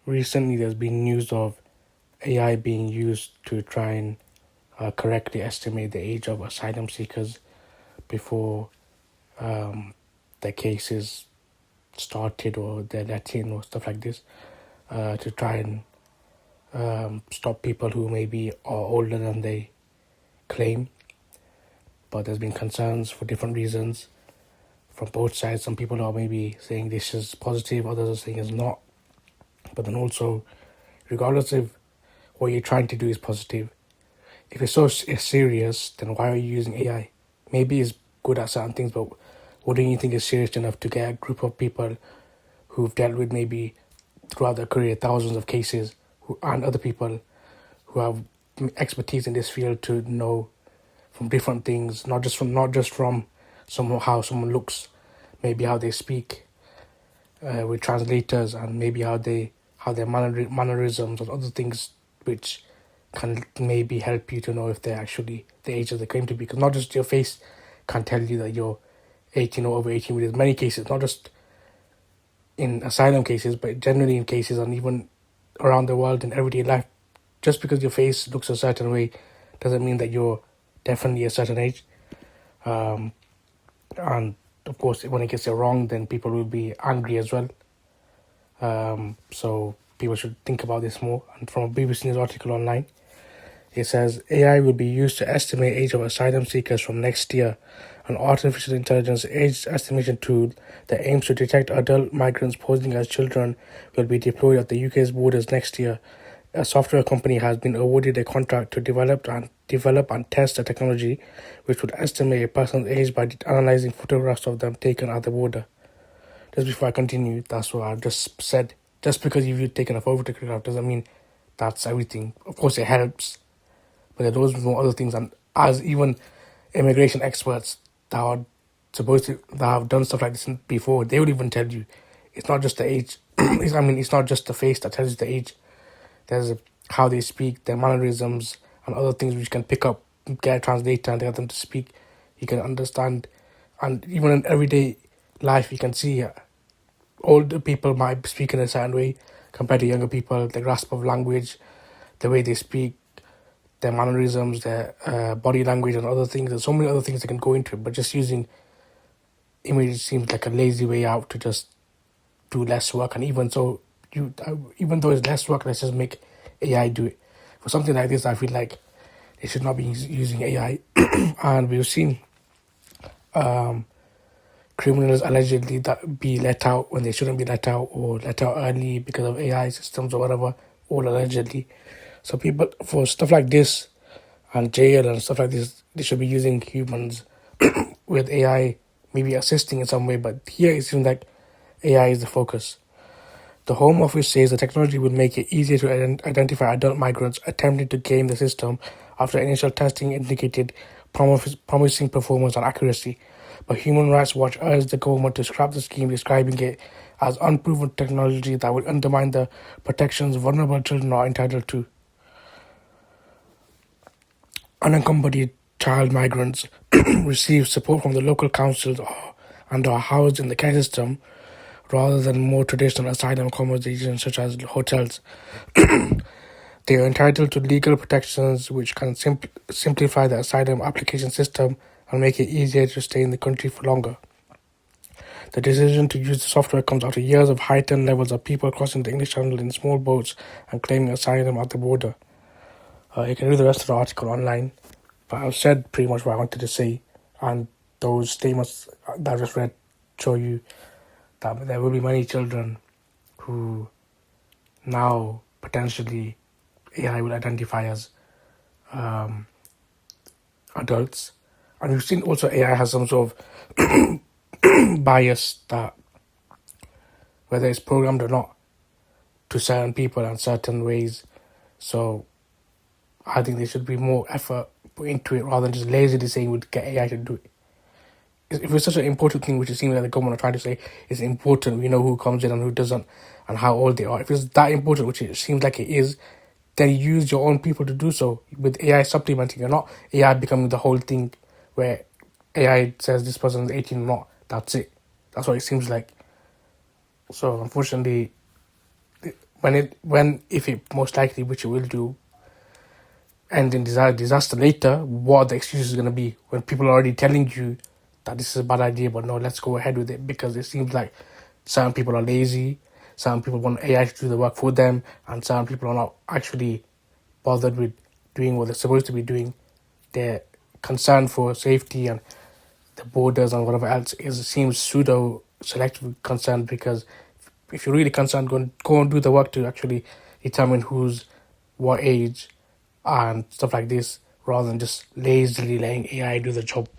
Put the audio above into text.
recently there's been news of AI being used to try and correctly estimate the age of asylum seekers before their cases started or they're let in or stuff like this, to try and stop people who maybe are older than they claim. But there's been concerns for different reasons from both sides. Some people are maybe saying this is positive, others are saying it's not. But then also, regardless of what you're trying to do is positive, if it's so serious, then why are you using AI? Maybe it's good at certain things, but what do you think is serious enough to get a group of people who've dealt with maybe throughout their career thousands of cases and other people who have expertise in this field to know from different things, not just from how someone looks, maybe how they speak with translators, and maybe how their mannerisms and other things which can maybe help you to know if they're actually the age that they claim to be. Because not just your face can tell you that you're 18 or over 18. There's many cases, not just in asylum cases, but generally in cases and even around the world in everyday life. Just because your face looks a certain way doesn't mean that you're definitely a certain age. And of course, when it gets it wrong, then people will be angry as well. So people should think about this more. And from a BBC News article online, it says AI will be used to estimate age of asylum seekers from next year. An artificial intelligence age estimation tool that aims to detect adult migrants posing as children will be deployed at the UK's borders next year. A software company has been awarded a contract to develop and test a technology which would estimate a person's age by analyzing photographs of them taken at the border. Just before I continue, that's what I just said. Just because you've taken a photograph doesn't mean that's everything. Of course, it helps, but there are those more other things. And as even immigration experts that are that have done stuff like this before, they would even tell you it's not just the age. It's not just the face that tells you the age. There's how they speak, their mannerisms, and other things which you can pick up, get a translator, and get them to speak. You can understand, and even in everyday life, you can see older people might speak in a certain way compared to younger people. The grasp of language, the way they speak, their mannerisms, their body language, and other things. There's so many other things that can go into it, but just using image seems like a lazy way out to just do less work. And even so, even though it's less work, let's just make AI do it. For something like this, I feel like they should not be using AI. And we've seen criminals allegedly that be let out when they shouldn't be let out, or let out early because of AI systems or whatever, all allegedly. So people, for stuff like this and jail and stuff like this, they should be using humans with AI maybe assisting in some way. But here it seems like AI is the focus. The Home Office says the technology will make it easier to identify adult migrants attempting to game the system after initial testing indicated promising performance and accuracy. But Human Rights Watch urged the government to scrap the scheme, describing it as unproven technology that will undermine the protections vulnerable children are entitled to. Unaccompanied child migrants receive support from the local councils and are housed in the care system rather than more traditional asylum accommodations such as hotels. They are entitled to legal protections which can simplify the asylum application system and make it easier to stay in the country for longer. The decision to use the software comes after years of heightened levels of people crossing the English Channel in small boats and claiming asylum at the border. You can read the rest of the article online, but I've said pretty much what I wanted to say, and those statements that I just read show you that there will be many children who now potentially AI will identify as adults. And we've seen also AI has some sort of bias that, whether it's programmed or not, to certain people and certain ways. So I think there should be more effort put into it rather than just lazily saying we'd get AI to do it. If it's such an important thing, which it seems like the government are trying to say is important, we know who comes in and who doesn't and how old they are. If it's that important, which it seems like it is, then use your own people to do so with AI supplementing and not AI becoming the whole thing where AI says this person's 18 or not. That's it. That's what it seems like. So unfortunately, if it most likely, which it will do, and in disaster later, what are the excuses going to be when people are already telling you that this is a bad idea, but no, let's go ahead with it, because it seems like some people are lazy, some people want AI to do the work for them, and some people are not actually bothered with doing what they're supposed to be doing. They're concerned for safety and the borders and whatever else seems pseudo selective concern, because if you're really concerned, go and do the work to actually determine who's what age and stuff like this, rather than just lazily letting AI do the job.